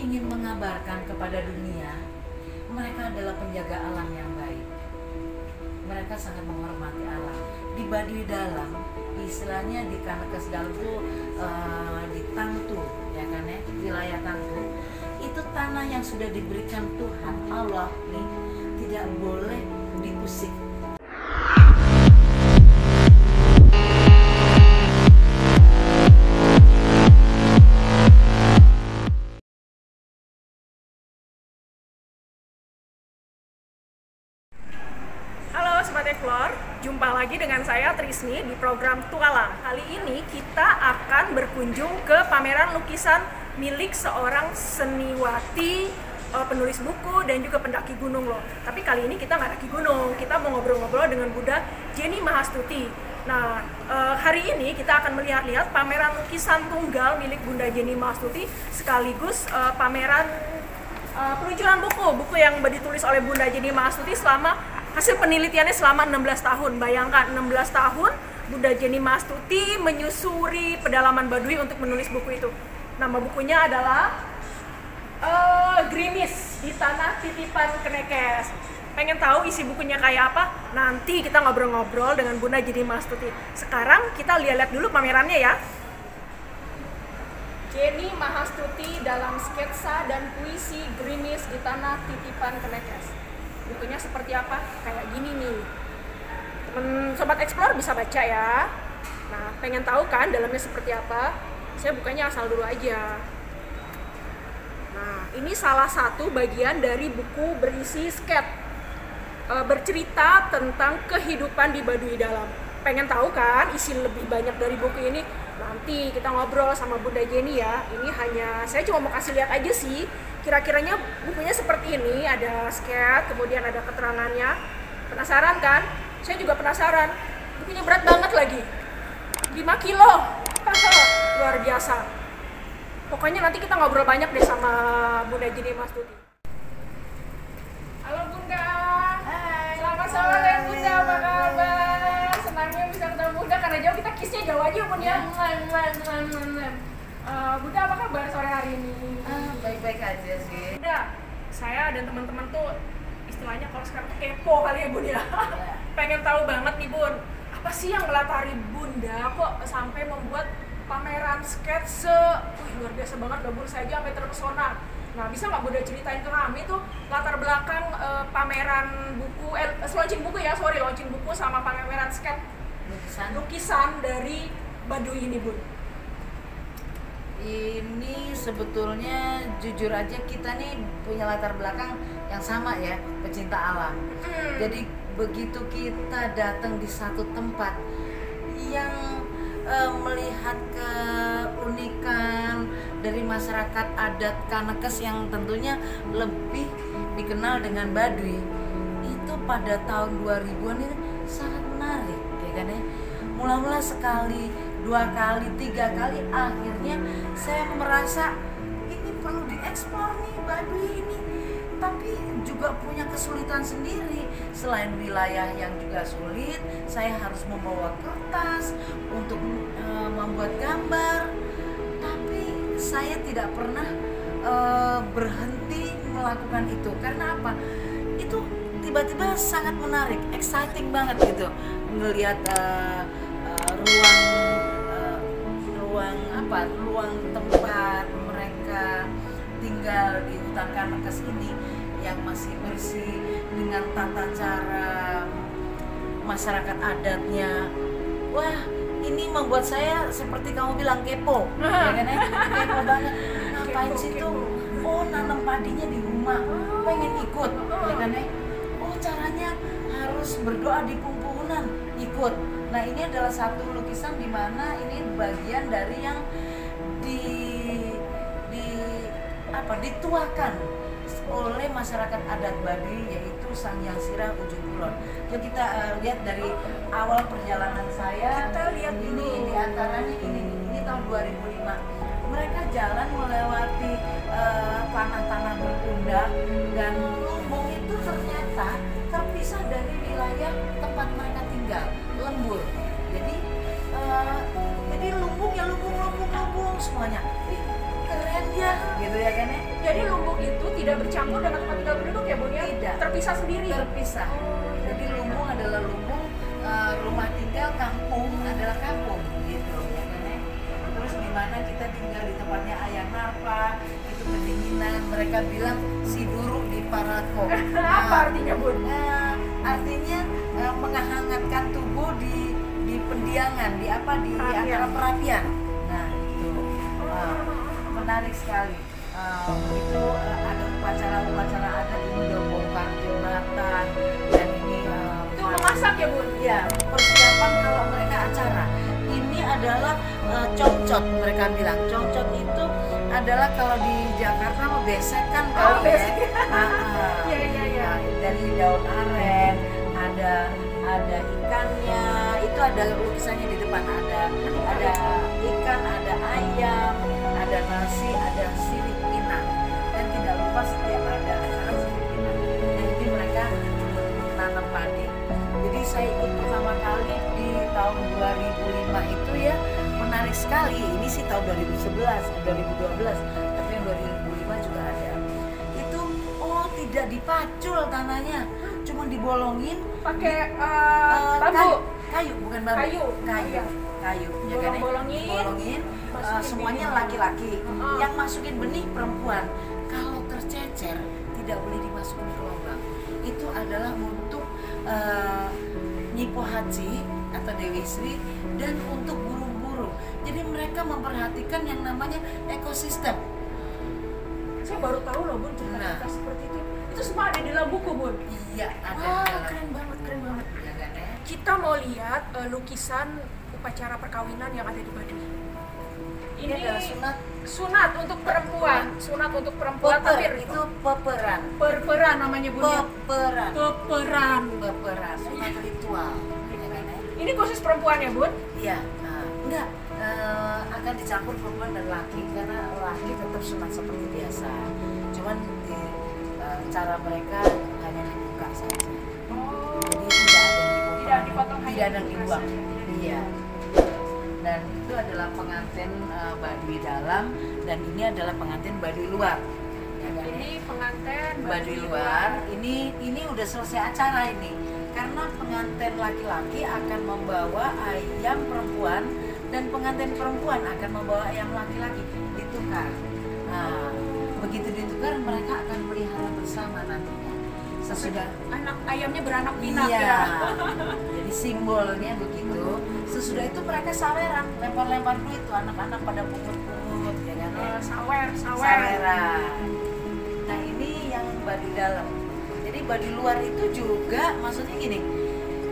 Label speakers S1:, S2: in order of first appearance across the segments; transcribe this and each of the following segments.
S1: ingin mengabarkan kepada dunia mereka adalah penjaga alam yang baik. Mereka sangat menghormati alam. Di Baduy Dalam, istilahnya di Kanekes Dalam itu di Tangtu, ya kan ya, wilayah Tangtu. Itu tanah yang sudah diberikan Tuhan Allah nih, tidak boleh diusik.
S2: Explore, jumpa lagi dengan saya Trisni di program Tualang. Kali ini kita akan berkunjung ke pameran lukisan milik seorang seniwati, penulis buku dan juga pendaki gunung loh. Tapi kali ini kita nggak daki gunung, kita mau ngobrol-ngobrol dengan Bunda Jenny Mahastuti. Nah, hari ini kita akan melihat-lihat pameran lukisan tunggal milik Bunda Jenny Mahastuti sekaligus pameran peluncuran buku yang ditulis oleh Bunda Jenny Mahastuti selama hasil penelitiannya selama 16 tahun. Bayangkan 16 tahun Bunda Jenny Mahastuti menyusuri pedalaman Baduy untuk menulis buku itu. Nama bukunya adalah Gerimis di Tanah Titipan Kenekes. Pengen tahu isi bukunya kayak apa? Nanti kita ngobrol-ngobrol dengan Bunda Jenny Mahastuti. Sekarang kita lihat dulu pamerannya ya. Jenny Mahastuti dalam sketsa dan puisi Gerimis di Tanah Titipan Kenekes. Bukunya seperti apa? Kayak gini nih. Sobat Explore bisa baca ya. Nah, pengen tahu kan dalamnya seperti apa? Saya bukanya asal dulu aja. Nah, ini salah satu bagian dari buku berisi sketch bercerita tentang kehidupan di Baduy Dalam. Pengen tahu kan isi lebih banyak dari buku ini? Nanti kita ngobrol sama Bunda Jenny ya. Ini hanya saya cuma mau kasih lihat aja sih. Kira-kiranya bukunya seperti ini, ada sketch, kemudian ada keterangannya. Penasaran kan? Saya juga penasaran. Bukunya berat banget lagi. 5 kilo. Luar biasa. Pokoknya nanti kita ngobrol banyak deh sama Bunda Jenny Mahastuti. Halo Bunda.
S1: Hai.
S2: Selamat sore Bunda, apa kabar? Senangnya bisa ketemu Bunda karena jauh, kita kissnya jauh aja Bunda ya. Bunda apa kabar sore hari ini?
S1: Baik-baik aja sih.
S2: Bunda, saya dan teman-teman tuh istilahnya kalau sekarang tuh kepo kali ya Bun ya. Pengen tahu banget nih Bun, apa sih yang melatari Bunda kok sampai membuat pameran sketse? Luar biasa banget loh Bun, saya aja sampai terpesona. Nah, bisa nggak Bunda ceritain ke kami tuh latar belakang pameran buku, launching buku ya, launching buku sama pameran sketch lukisan dari Baduy ini Bun?
S1: Ini sebetulnya jujur aja kita nih punya latar belakang yang sama ya, pecinta alam. Jadi begitu kita datang di satu tempat yang melihat keunikan dari masyarakat adat Kanekes yang tentunya lebih dikenal dengan Baduy, itu pada tahun 2000-an ini sangat menarik ya kan ya. Mula-mula sekali, 2 kali, 3 kali, akhirnya saya merasa ini perlu dieksplor nih Baduy ini, tapi juga punya kesulitan sendiri. Selain wilayah yang juga sulit, saya harus membawa kertas untuk membuat gambar, tapi saya tidak pernah berhenti melakukan itu. Karena apa? Itu tiba-tiba sangat menarik, exciting banget gitu ngelihat ruang tempat mereka tinggal di hutan Kanekes ini yang masih bersih dengan tata cara masyarakat adatnya. Wah, ini membuat saya seperti kamu bilang kepo, ya kan ya? Kepo banget. Ngapain sih tuh? Oh, nanam padinya di rumah, pengen ikut, ya kan ya? Oh, caranya harus berdoa di pumpunan, ikut. Nah, ini adalah satu lukisan di mana ini bagian dari yang dituakan oleh masyarakat adat Baduy, yaitu Sang Hyang Sirah Ujung Kulon. Jadi kita lihat dari awal perjalanan saya. Kita lihat ini di antaranya ini tahun 2005. Mereka jalan melewati tanah-tanah berpundak dan lumbung itu ternyata terpisah dari wilayah tempat mereka tinggal, lembur. Jadi lumbung ya lumbung semuanya. Keren ya, gitu ya kan ya.
S2: Jadi lumbung itu tidak bercampur dengan tempat tinggal penduduk ya Bun ya?
S1: Tidak.
S2: Terpisah sendiri.
S1: Terpisah. Jadi lumbung adalah lumbung, rumah tinggal, kampung adalah kampung gitu ya kan ya. Terus di mana kita tinggal di tempatnya ayam apa, itu kedinginan, mereka bilang si buruk di parako.
S2: Apa artinya Bun?
S1: Artinya menghangatkan tubuh di pendiangan, di antara perapian. Nah itu menarik sekali. Itu ada upacara adat, ini udah bongkar jembatan dan ini
S2: Itu memasak ya Bun?
S1: ya persiapan kalau mereka acara. Ini adalah congcot, mereka bilang congcot itu adalah kalau di Jakarta mau besekan kalau
S2: besek.
S1: Iya. Dari daun aren, ada ikannya, itu ada lukisannya di depan, ada ikan, ada ayam, ada nasi, ada sirip pinang, dan tidak lupa setiap ada acara sirip pinang. Jadi mereka nanam padi. Jadi saya ikut pertama kali di tahun 2005 itu ya, menarik sekali. Ini sih tahun 2012, tapi yang 2005 juga ada. Itu tidak dipacul tanahnya, cuma dibolongin
S2: pakai bambu.
S1: Kayu, bukan bambu. Kayu. Ya kan? Dibolongin, semuanya laki-laki. Yang masukin benih perempuan. Kalau tercecer tidak boleh dimasukin ke lubang. Itu adalah untuk Nyipo Haji atau Dewi Sri dan untuk burung-burung. Jadi mereka memperhatikan yang namanya ekosistem.
S2: Saya baru tahu loh Bun cerita seperti itu. Itu semua ada di dalam buku Bun?
S1: Iya, ada.
S2: Wah, keren banget.
S1: Ya, kan, ya?
S2: Kita mau lihat lukisan upacara perkawinan yang ada di Baduy.
S1: Ini adalah
S2: sunat untuk perempuan. Sunat untuk perempuan.
S1: Itu peperan.
S2: Perperan namanya Bun.
S1: Peperan. Sunat ritual. Ya, kan, ya?
S2: Ini khusus perempuan ya Bun?
S1: Iya. Enggak. Akan dicampur perempuan dan laki karena laki tetap sunat seperti biasa. Cuman cara mereka hanya dibuka saja. Jadi tidak ada yang dibuang. Iya. Dan itu adalah pengantin Baduy dalam dan ini adalah pengantin Baduy luar. Ya, kan?
S2: Ini pengantin
S1: Baduy luar. Ini udah selesai acara ini. Karena pengantin laki-laki akan membawa ayam perempuan dan pengantin perempuan akan membawa ayam laki-laki, ditukar. Nah, begitu ditukar mereka akan pelihara bersama nantinya. Sesudah
S2: anak ayamnya beranak pinak
S1: iya,
S2: ya.
S1: Jadi simbolnya begitu. Sesudah itu mereka saweran, lempar-lempar duit tuh anak-anak pada pungut-pungut ya kan. Saweran. Nah, ini yang Baduy dalam. Jadi Baduy luar itu juga maksudnya gini.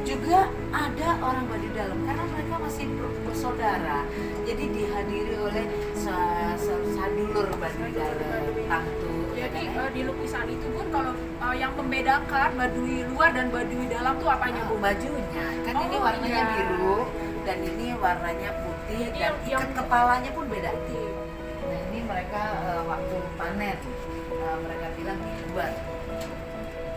S1: Juga ada orang Baduy dalam karena mereka masih bersaudara. Jadi dihadiri oleh sadulur Baduy dalam, tangtu.
S2: Jadi di lukisan itu Bun, kalau yang membedakan Baduy luar dan Baduy dalam tuh apanya Bun?
S1: Bajunya. Kan ini warnanya biru dan ini warnanya putih dan ikat kepalanya pun beda. Nah, ini mereka waktu panen mereka bilang dibuat.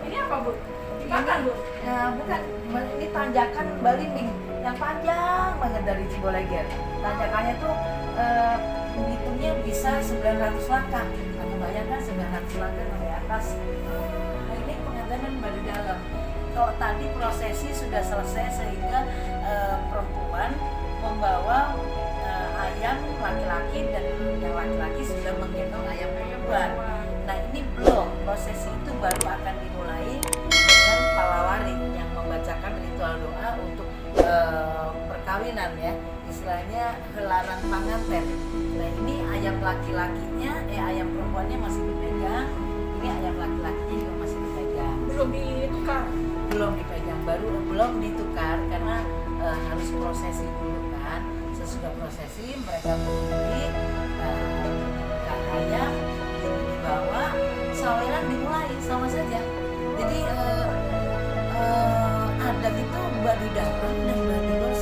S2: Ini apa Bun? Dibakar Bun?
S1: Bukan, ini tanjakan Balimbing yang panjang banget dari Ciboleger. Tanjakannya tuh hitungnya bisa 900 langkah. Kamu bayangkan 900 langkah dari atas. Nah, ini pengantinan Baduy dalam. Kalau tadi prosesi sudah selesai sehingga perempuan membawa ayam laki-laki dan yang laki-laki sudah menggendong ayam perempuan. Nah, ini belum, prosesi itu baru akan dimulai dengan palawari yang membacakan ritual doa untuk perkawinan ya, istilahnya gelaran panganten. Nah, ini ayam laki-lakinya, ayam perempuannya masih dipegang, ini ayam laki-lakinya juga masih dipegang.
S2: Belum ditukar?
S1: Belum dipegang, belum ditukar karena harus prosesi dulu kan. Sesudah prosesi mereka berdiri, ayam dibawa, saweran dimulai sama saja. Jadi adat itu Baduy dalam dan Baduy luar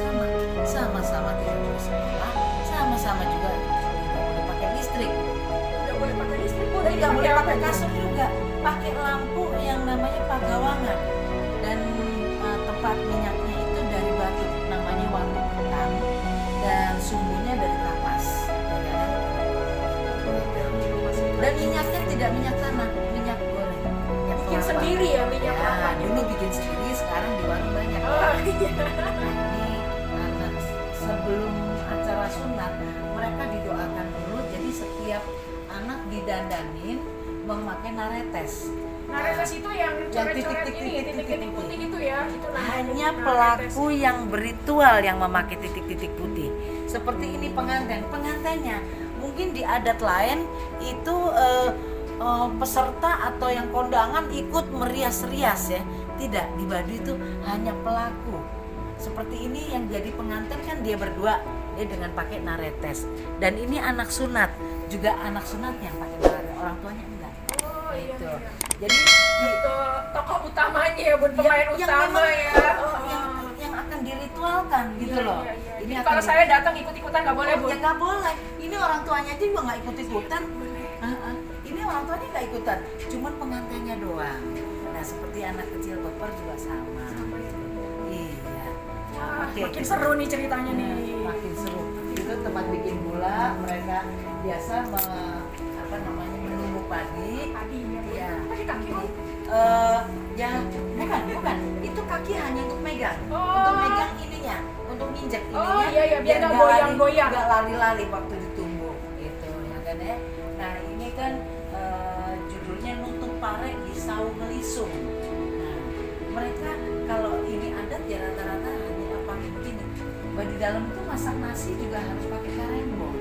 S1: sama-sama tidak boleh sekolah, sama-sama juga tidak boleh pakai listrik.
S2: Tidak boleh pakai listrik Bun?
S1: Tidak boleh pakai kasur juga, pakai lampu yang namanya pagawangan dan tempat minyaknya itu dari batu namanya watu hitam dan sumbunya dari kapas. Dan minyaknya tidak minyak tanah, minyak goreng. Minyak
S2: Bikin
S1: kelapa.
S2: sendiri ya minyak
S1: Ya,
S2: kelapanya.
S1: dulu bikin sendiri, sekarang di warung banyak.
S2: Oh iya.
S1: Nah, ini anak sebelum acara sunat mereka didoakan dulu, jadi setiap anak didandanin memakai naretes.
S2: Naretes itu yang coret-coret
S1: titik-titik,
S2: ini, titik-titik
S1: titik-titik.
S2: putih itu ya, itu namanya
S1: Hanya
S2: naretes.
S1: pelaku yang berritual yang memakai titik-titik putih. Seperti ini pengantin, pengantinnya mungkin di adat lain itu peserta atau yang kondangan ikut merias-rias ya. Tidak, di Baduy itu hanya pelaku. Seperti ini yang jadi pengantin kan dia berdua, dia dengan pakai naretes. Dan ini anak sunat, juga anak sunat yang pakai naretes, orang tuanya enggak.
S2: Oh iya.
S1: Gitu.
S2: iya.
S1: Jadi
S2: Itu tokoh utamanya ya, Bun, pemain
S1: yang
S2: utama
S1: memang,
S2: ya.
S1: yang akan diritualkan gitu
S2: Iya,
S1: loh.
S2: iya, iya.
S1: Ini
S2: Jadi
S1: akan
S2: kalau saya datang ikut-ikutan nggak boleh, Bu.
S1: ya nggak boleh. Ini orang tuanya aja juga nggak ikut-ikutan. Ini orang tuanya nggak ikutan, cuman pengantinnya doang. Nah seperti anak kecil baper juga sama. Iya.
S2: Wah,
S1: Oke,
S2: makin seru nih ceritanya nih.
S1: Makin seru. Itu tempat bikin gula. Mereka biasa menumbuh padi.
S2: Padi ya, Bu.
S1: Iya.
S2: Pakai kaki, Bu.
S1: Ya bukan. Itu kaki hanya untuk megang,
S2: Oh.
S1: untuk megang ininya, untuk nginjek ininya.
S2: Oh, iya, iya, biar nggak
S1: nggak
S2: goyang-goyang.
S1: nggak lari-lari waktu ditumbuk gitu ya kan ya. Nah ini kan judulnya nutup pare di saung ngelisung. Nah mereka kalau ini adat ya rata-rata hanya pakai begini. Di dalam itu masak nasi juga harus pakai karembong.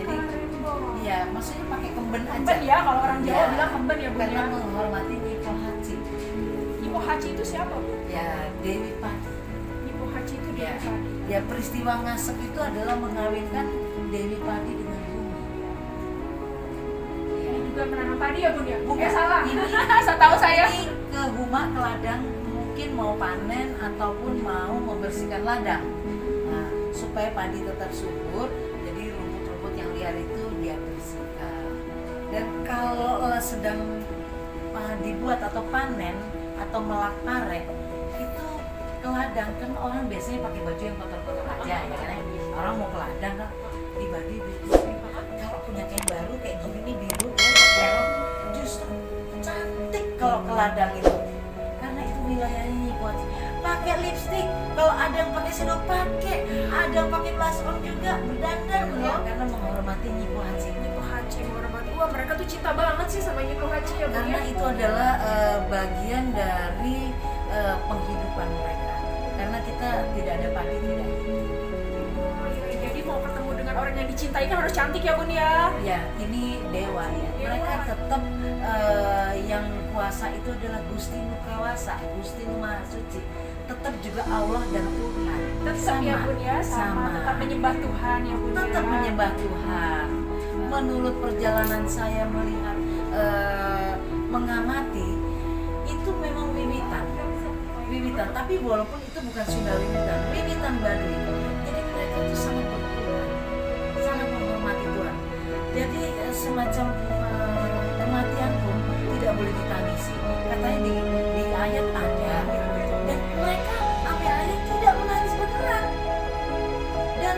S1: Jadi iya, maksudnya pakai kemben aja.
S2: Kemben ya, kalau orang Jawa
S1: Ya,
S2: bilang kemben ya, Bu.
S1: karena
S2: Ya.
S1: menghormati Nyipo Haji.
S2: Ibu Haji itu siapa, Bu?
S1: Ya Dewi Padi.
S2: Ibu Haji itu dia.
S1: Ya, ya peristiwa ngasep itu adalah mengawinkan Dewi Padi dengan Bumi. Ya.
S2: Ini juga menanam padi ya, Bun ya?
S1: Bukan.
S2: Salah.
S1: Ini
S2: Setahu saya.
S1: Ini ke Huma ke ladang mungkin mau panen ataupun mau membersihkan ladang. Nah, supaya padi tetap subur, jadi rumput-rumput yang liar itu dia bersihkan. Dan kalau sedang dibuat atau panen atau melak pare itu ke ladang kan orang biasanya pakai baju yang kotor-kotor aja ya kan. Orang mau ke ladang kan di Baduy kalau punya kain baru kayak gini nih biru ya, justru cantik kalau ke ladang itu karena itu wilayahnya buat pakai lipstick, kalau ada yang pakai shadow pakai, ada yang pakai blush on juga berdandan ya karena menghormati Nyipo Haji.
S2: Ibu Haji menghormati. Wah, mereka tuh cinta banget sih sama Ibu Haji ya, Bu.
S1: Karena
S2: ya?
S1: itu adalah bagian dari penghidupan mereka. Karena kita tidak ada padi, tidak hidup.
S2: Oh, iya. Jadi mau ketemu dengan orang yang dicintai kan harus cantik ya, Bun ya.
S1: Ya, ini dewa ya. Mereka tetap yang kuasa itu adalah Gusti Nukawasa, Gusti Nu Maha Suci. Tetap juga Allah dan Tuhan.
S2: Tetap ya, Bun ya, sama. Tetap menyembah Tuhan ya, Bun.
S1: Tetap
S2: ya.
S1: menyembah Tuhan. Menurut perjalanan saya melihat, mengamati, itu memang wiwitan. Tapi walaupun itu bukan Sunda wiwitan Baduy. Jadi mereka itu sangat bertuhan, sangat menghormati Tuhan. Jadi semacam kematian pun tidak boleh ditangisi. Katanya di ayat ada, dan mereka sampai akhirnya tidak menangis beneran. Dan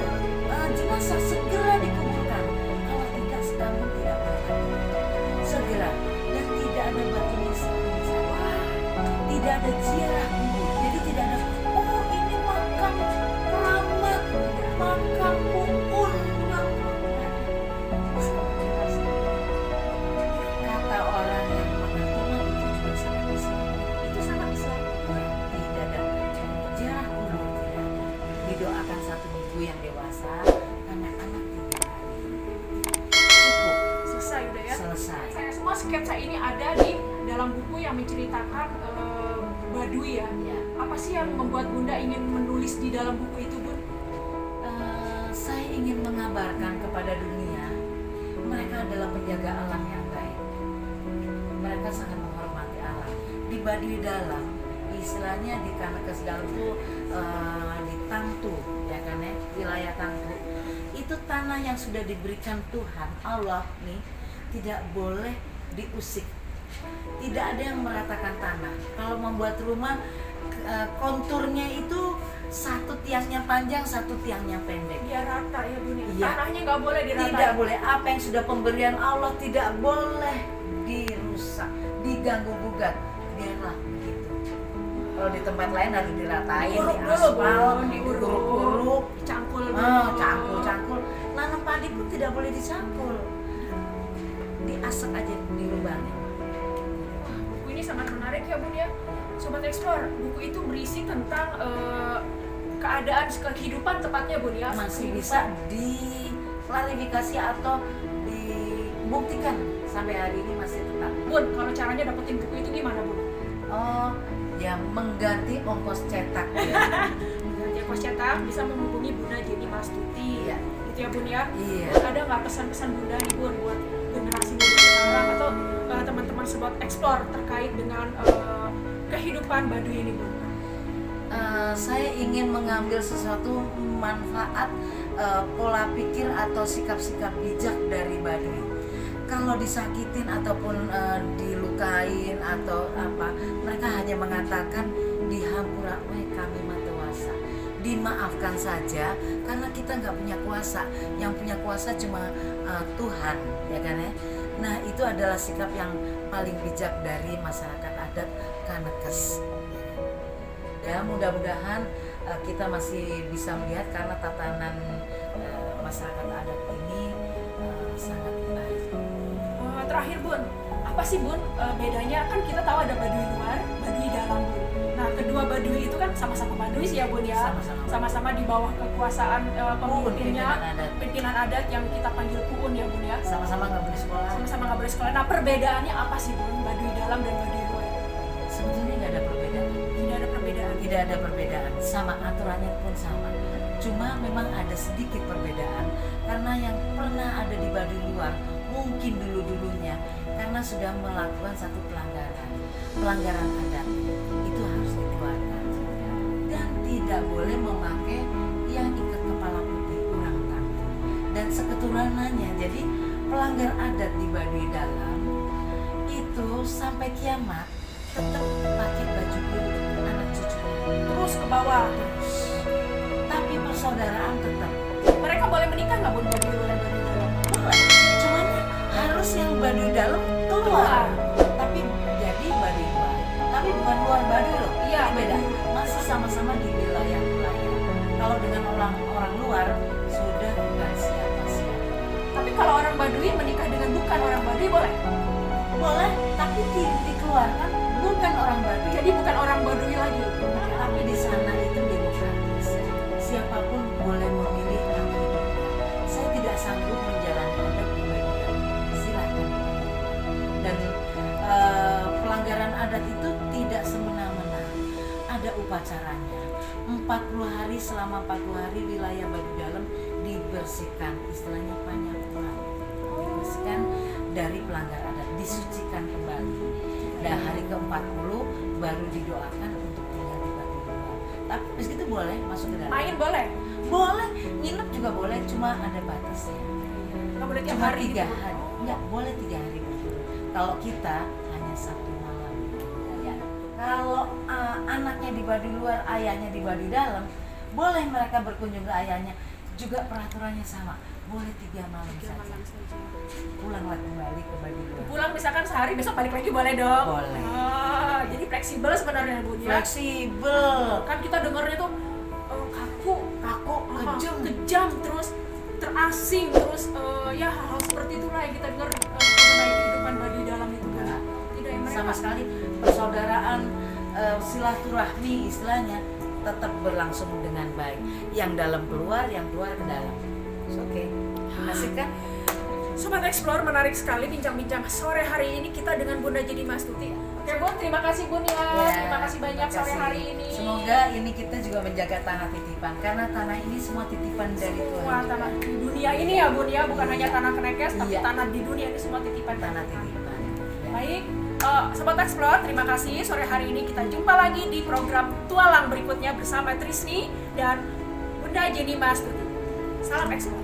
S1: jenazah segera dikuburkan. Kalau tidak sedang pun tidak boleh segera. Dan tidak ada batu nisan. Tidak ada ziarah kubur. Jadi tidak ada ini makam keramat, makam Uun. Kata orang yang mengatakan itu juga sangat Islam.
S2: Itu sangat Islam.
S1: Tidak ada ziarah kubur, tidak ada. Didoakan 1 minggu yang dewasa, anak-anak 3 hari. Cukup,
S2: Selesai udah ya.
S1: selesai.
S2: Saya semua sketsa ini ada di dalam buku yang menceritakan Baduy ya.
S1: Ya.
S2: Apa sih yang membuat Bunda ingin menulis di dalam buku itu, Bun?
S1: Saya ingin mengabarkan kepada dunia mereka adalah penjaga alam yang baik. Mereka sangat menghormati alam. Di Baduy dalam, istilahnya di Kanekes dalam itu di Tangtu, ya kan ya, wilayah Tangtu. Itu tanah yang sudah diberikan Tuhan Allah nih tidak boleh diusik. Tidak ada yang meratakan tanah. Kalau membuat rumah konturnya itu satu tiangnya panjang, satu tiangnya pendek.
S2: Biar rata ya Bun.
S1: Iya.
S2: Tanahnya nggak boleh dirata.
S1: Tidak boleh, apa yang sudah pemberian Allah tidak boleh dirusak, diganggu gugat. Biarlah begitu. Kalau di tempat lain harus diratain, diaspal, diuruk-uruk,
S2: dicangkul,
S1: cangkul. Nanam padi pun tidak boleh dicangkul, diasek aja di lubangnya.
S2: Wah, buku ini sangat menarik ya Bun ya. Sobat Explore, buku itu berisi tentang keadaan kehidupan tepatnya Bun ya.
S1: Masih bisa diklarifikasi atau dibuktikan sampai hari ini masih tetap.
S2: Bun, kalau caranya dapetin buku itu gimana Bun?
S1: Oh, ya mengganti ongkos cetak.
S2: Mengganti ongkos cetak bisa menghubungi Bunda Jenny Mastuti.
S1: Iya.
S2: Gitu ya Bun ya.
S1: Iya.
S2: Ada nggak pesan-pesan Bunda nih Bun buat generasi muda sekarang atau teman-teman Sobat Explore terkait dengan kehidupan Baduy ini Bun?
S1: Saya ingin mengambil sesuatu manfaat pola pikir atau sikap-sikap bijak dari Baduy. Kalau disakitin ataupun dilukain atau apa, mereka hanya mengatakan dihampura kami matewasa, dimaafkan saja karena kita nggak punya kuasa, yang punya kuasa cuma Tuhan, ya kan ya. Nah itu adalah sikap yang paling bijak dari masyarakat adat Kanekes. Ya mudah-mudahan kita masih bisa melihat karena tatanan masyarakat adat ini sangat baik.
S2: Terakhir Bun, apa sih Bun bedanya? Kan kita tahu ada Baduy luar, Baduy dalam Bun. Nah kedua Baduy itu kan sama-sama Baduy sih ya Bun ya, sama-sama di bawah kekuasaan pemimpinnya, pimpinan adat yang kita panggil Puun ya Bun ya.
S1: Sama-sama nggak boleh sekolah.
S2: Sama-sama nggak boleh sekolah. Nah perbedaannya apa sih Bun, Baduy dalam dan Baduy luar?
S1: Sebetulnya nggak ada perbedaan.
S2: Tidak ada perbedaan.
S1: Tidak ada perbedaan, sama aturannya pun sama. Cuma memang ada sedikit perbedaan karena yang pernah ada di Baduy luar mungkin dulu-dulunya karena sudah melakukan satu pelanggaran adat, itu harus dikeluarkan dan tidak boleh memakai yang ikat kepala putih kurang tahu dan seketurunannya. Jadi pelanggar adat di Baduy dalam itu sampai kiamat tetap pakai baju biru anak cucunya
S2: Terus ke bawah.
S1: tapi persaudaraan tetap.
S2: Mereka boleh menikah nggak Bun Baduy luar dan Baduy dalam?
S1: Boleh, cuman harus yang Baduy dalam keluar. Tapi jadi Baduy luar, tapi bukan luar Baduy loh.
S2: Iya,
S1: Ini beda.
S2: Baduy.
S1: Masih sama-sama di wilayah. Kalau dengan orang luar sudah bukan siapa-siapa.
S2: Tapi kalau orang Baduy menikah dengan bukan orang Baduy boleh?
S1: Boleh, tapi dikeluarkan bukan orang Baduy.
S2: Jadi bukan orang Baduy lagi.
S1: Tapi di sana itu demokratis. Siapapun boleh memilih hak hidupnya. Saya tidak sanggup menjalankan adat di Baduy. Silakan. Dan pelanggaran adat itu tidak semena-mena. Ada upacaranya. 40 hari, selama 40 hari wilayah Baduy dalam dibersihkan, istilahnya panyapuran. Dibersihkan dari pelanggar adat, disucikan kembali. Dan hari ke-40 baru didoakan untuk tinggal di Baduy luar. Tapi begitu boleh masuk ke dalam.
S2: Main boleh?
S1: Boleh, nginep juga boleh, cuma ada batasnya.
S2: Nggak boleh tiap
S1: Cuma
S2: hari
S1: 3
S2: gitu?
S1: hari. Enggak, boleh 3 hari. Kalau kita hanya 1 malam. Ya. Kalau anaknya di Baduy luar, ayahnya di Baduy dalam, boleh mereka berkunjung ke ayahnya. Juga peraturannya sama, boleh 3 malam saja. Pulanglah kembali ke Baduy luar.
S2: Pulang misalkan sehari, besok balik lagi boleh dong?
S1: Boleh.
S2: Jadi fleksibel sebenarnya Bun ya?
S1: Fleksibel.
S2: Kan kita dengarnya tuh kaku, kejam, terus terasing, terus ya hal-hal seperti itulah yang kita dengar mengenai kehidupan Baduy dalam itu kan. Tidak yang mereka
S1: Sama sekali persaudaraan, silaturahmi istilahnya tetap berlangsung dengan baik. Yang dalam keluar, yang keluar ke dalam. Oke, asik kan?
S2: Sobat Explore, menarik sekali bincang-bincang sore hari ini kita dengan Bunda Jenny Mastuti. Oke Bun, terima kasih Bun ya. Terima kasih banyak sore hari ini.
S1: Semoga ini kita juga menjaga tanah titipan karena tanah ini semua titipan dari Tuhan.
S2: Wah, tanah di dunia ini ya Bun ya, bukan hanya tanah Kanekes, tapi
S1: Iya.
S2: tanah di dunia ini semua titipan
S1: Tanah titipan. Ya.
S2: Baik, Sobat Explore, terima kasih. Sore hari ini kita jumpa lagi di program Tualang berikutnya bersama Trisni dan Bunda Jenny Mastuti. Salam Explore.